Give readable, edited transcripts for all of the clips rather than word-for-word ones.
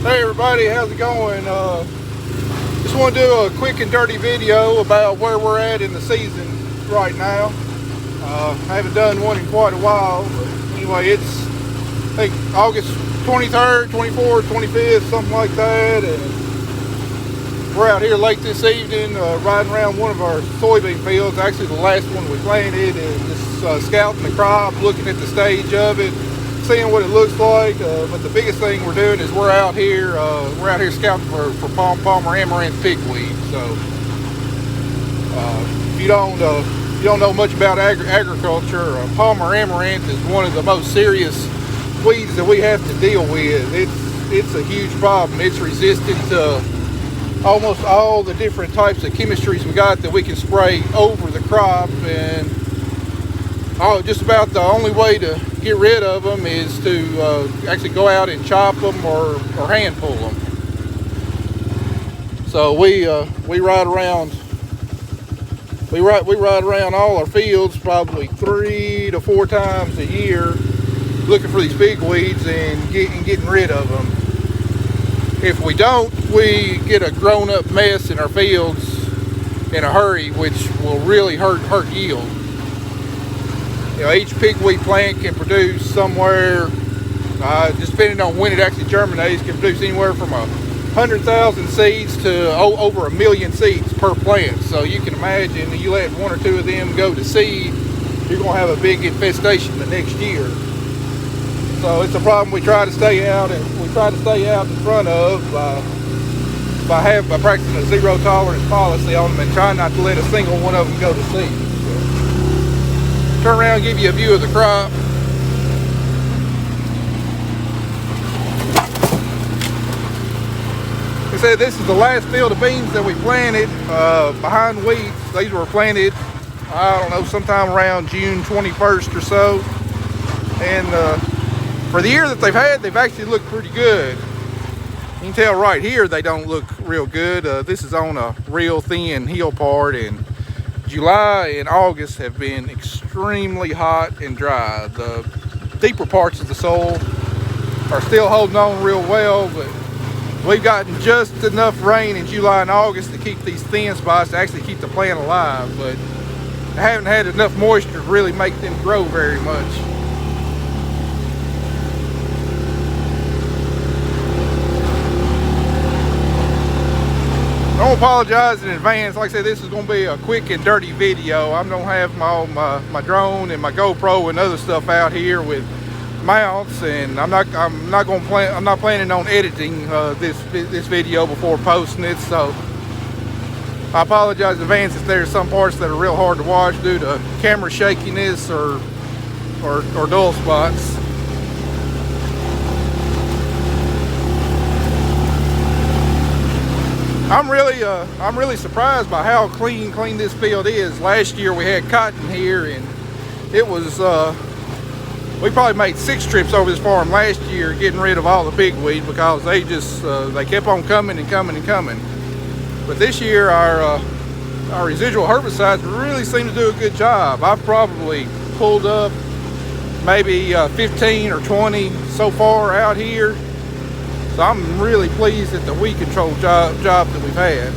Hey everybody, how's it going? Just want to do a quick and dirty video about where we're at in the season right now. I haven't done one in quite a while, but anyway, it's I think August 23rd, 24th, 25th, something like that, and we're out here late this evening riding around one of our soybean fields, actually the last one we planted, and just scouting the crop, looking at the stage of it, seeing what it looks like. But the biggest thing we're doing is we're out here scouting for Palmer Amaranth pigweed. So if you don't know much about agriculture, Palmer Amaranth is one of the most serious weeds that we have to deal with. It's a huge problem. It's resistant to almost all the different types of chemistries we got that we can spray over the crop, and just about the only way to get rid of them is to actually go out and chop them or hand pull them. So we ride around all our fields probably 3 to 4 times a year looking for these pigweeds and getting rid of them. If we don't, we get a grown-up mess in our fields in a hurry, which will really hurt yield. You know, each pigweed plant can produce somewhere, just depending on when it actually germinates, can produce anywhere from 100,000 seeds to over 1 million seeds per plant. So you can imagine you let 1 or 2 of them go to seed, you're going to have a big infestation the next year. So it's a problem we try to stay out in front of by practicing a zero tolerance policy on them and trying not to let a single one of them go to seed. So, turn around and give you a view of the crop. Like I said, this is the last field of beans that we planted behind wheat. These were planted, I don't know, sometime around June 21st or so. And for the year that they've had, they've actually looked pretty good. You can tell right here they don't look real good. This is on a real thin hill part, and July and August have been extremely hot and dry. The deeper parts of the soil are still holding on real well, but we've gotten just enough rain in July and August to keep these thin spots, to actually keep the plant alive, but I haven't had enough moisture to really make them grow very much. I don't apologize in advance. Like I said, this is going to be a quick and dirty video. I'm going to have my drone and my GoPro and other stuff out here with mounts, and I'm not planning on editing this video before posting it. So I apologize in advance if there's some parts that are real hard to watch due to camera shakiness or dull spots. I'm really surprised by how clean this field is. Last year we had cotton here, and it was we probably made 6 trips over this farm last year getting rid of all the pigweed, because they kept on coming and coming and coming. But this year our residual herbicides really seem to do a good job. I've probably pulled up maybe 15 or 20 so far out here. So I'm really pleased at the weed control job that we've had.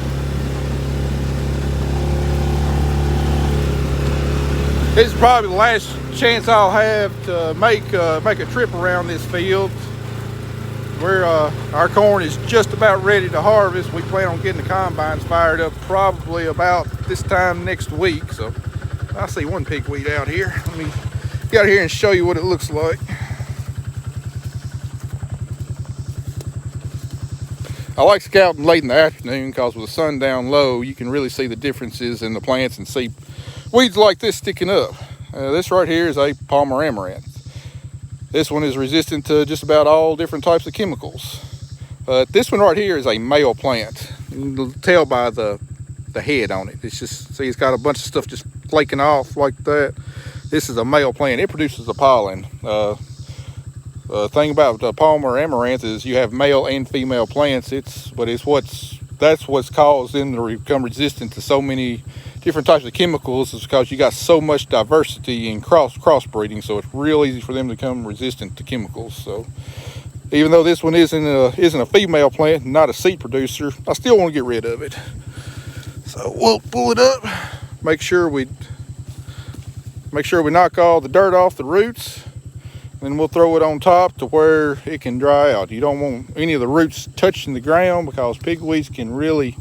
This is probably the last chance I'll have to make a trip around this field. Where our corn is just about ready to harvest. We plan on getting the combines fired up probably about this time next week. So I see one pigweed out here. Let me get out here and show you what it looks like. I like scouting late in the afternoon because with the sun down low, you can really see the differences in the plants and see weeds like this sticking up. This right here is a Palmer Amaranth. This one is resistant to just about all different types of chemicals. This one right here is a male plant. You can tell by the head on it. It's just, see, it's got a bunch of stuff just flaking off like that. This is a male plant. It produces the pollen. The thing about Palmer Amaranth is you have male and female plants. That's what's caused them to become resistant to so many different types of chemicals, is because you got so much diversity in crossbreeding. So it's real easy for them to become resistant to chemicals. So Even though this one isn't a female plant, not a seed producer, I still want to get rid of it. So we'll pull it up, make sure we knock all the dirt off the roots, then we'll throw it on top to where it can dry out. You don't want any of the roots touching the ground because pigweeds can really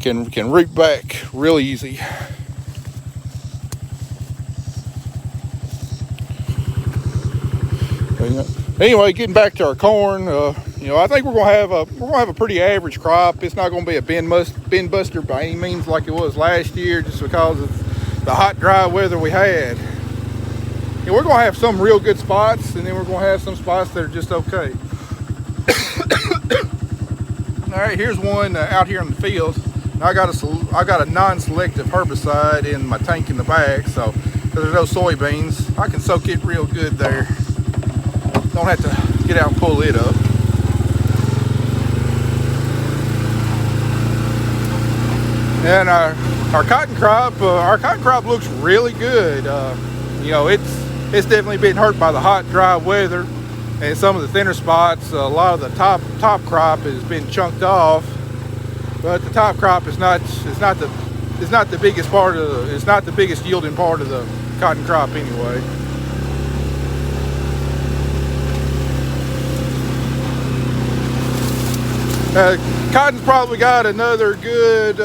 root back real easy. Anyway, getting back to our corn, I think we're gonna have a pretty average crop. It's not gonna be a bin buster by any means like it was last year, just because of the hot, dry weather we had. And we're gonna have some real good spots, and then we're gonna have some spots that are just okay. All right, here's one out here in the field. I got a non-selective herbicide in my tank in the back, so there's no soybeans. I can soak it real good there. Don't have to get out and pull it up. And our cotton crop looks really good. It's definitely been hurt by the hot, dry weather, and some of the thinner spots. A lot of the top crop has been chunked off, but the top crop is not the biggest part of it's not the biggest yielding part of the cotton crop anyway. Cotton's probably got another good,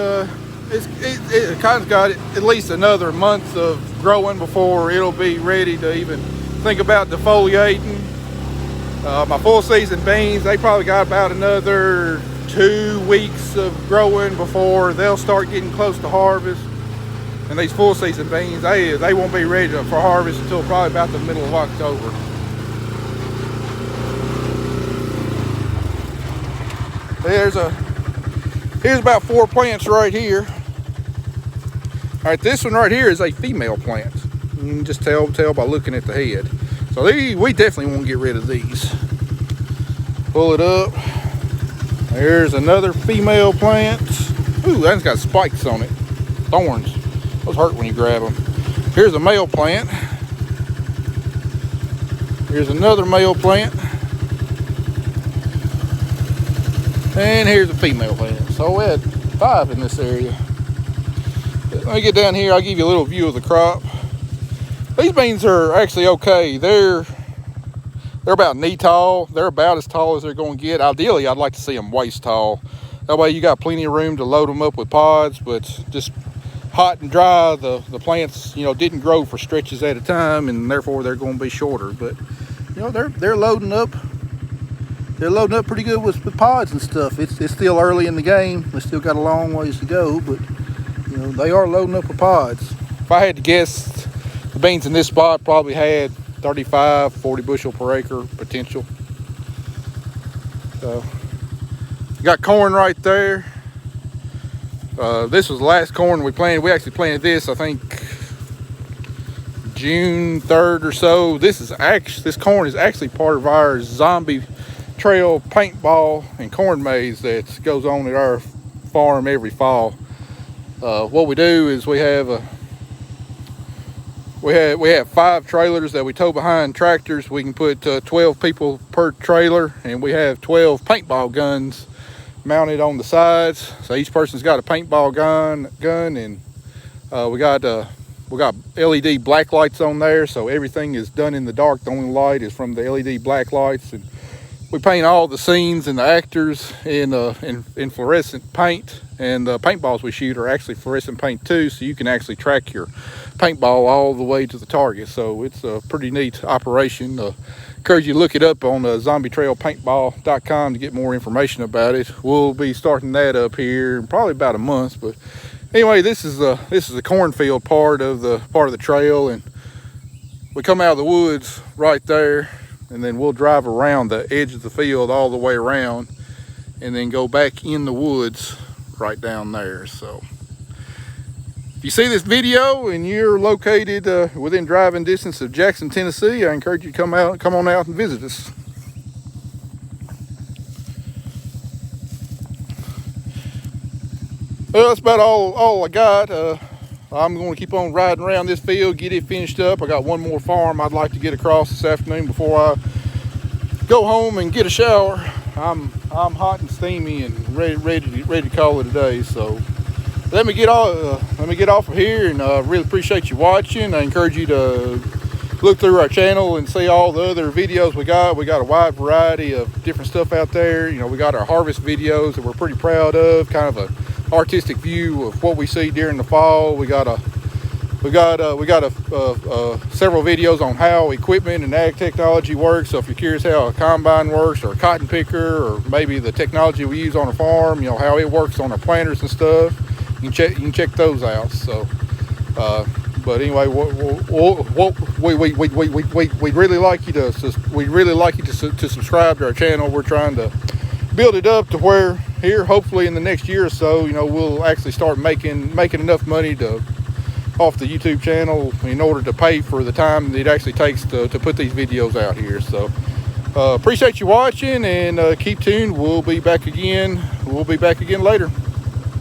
cotton's got at least another month of growing before it'll be ready to even think about defoliating. My full season beans, they probably got about another 2 weeks of growing before they'll start getting close to harvest. And these full season beans, they won't be ready for harvest until probably about the middle of October. Here's about 4 plants right here. All right, this one right here is a female plant. You can just tell by looking at the head. So we definitely want to get rid of these. Pull it up. There's another female plant. Ooh, that's got spikes on it. Thorns. Those hurt when you grab them. Here's a male plant. Here's another male plant. And here's a female plant. So we had 5 in this area. Let me get down here. I'll give you a little view of the crop. These beans are actually okay. They're about knee tall. They're about as tall as they're going to get. Ideally, I'd like to see them waist tall. That way you got plenty of room to load them up with pods, but just hot and dry, the plants, didn't grow for stretches at a time, and therefore they're going to be shorter. But, they're loading up. They're loading up pretty good with pods and stuff. It's still early in the game. They still got a long ways to go, but they are loading up with pods. If I had to guess, the beans in this spot probably had 35, 40 bushel per acre potential. So, got corn right there. This was the last corn we planted. We actually planted this, I think, June 3rd or so. This corn is actually part of our zombie trail paintball and corn maze that goes on at our farm every fall. What we do is we have 5 trailers that we tow behind tractors. We can put 12 people per trailer, and we have 12 paintball guns mounted on the sides. So each person's got a paintball gun, and we got LED black lights on there, so everything is done in the dark. The only light is from the LED black lights, and we paint all the scenes and the actors in fluorescent paint, and the paintballs we shoot are actually fluorescent paint too, so you can actually track your paintball all the way to the target. So it's a pretty neat operation. Encourage you to look it up on zombietrailpaintball.com to get more information about it. We'll be starting that up here in probably about a month. But anyway, this is the cornfield part of the trail, and we come out of the woods right there, and then we'll drive around the edge of the field all the way around, and then go back in the woods right down there. So if you see this video and you're located within driving distance of Jackson, Tennessee, I encourage you to come on out and visit us. Well, that's about all I got. I'm going to keep on riding around this field, get it finished up. I got one more farm I'd like to get across this afternoon before I go home and get a shower. I'm hot and steamy and ready to call it a day. So let me get off of here, and really appreciate you watching. I encourage you to look through our channel and see all the other videos we got. We got a wide variety of different stuff out there. You know, we got our harvest videos that we're pretty proud of, kind of an artistic view of what we see during the fall. We got several videos on how equipment and ag technology works. So if you're curious how a combine works, or a cotton picker, or maybe the technology we use on a farm, you know, how it works on our planters and stuff, you can check those out. So but anyway, we'd really like you to subscribe to our channel. We're trying to build it up to where here, hopefully in the next year or so, you know, we'll actually start making enough money off the YouTube channel in order to pay for the time it actually takes to put these videos out here. So appreciate you watching, and keep tuned. We'll be back again later.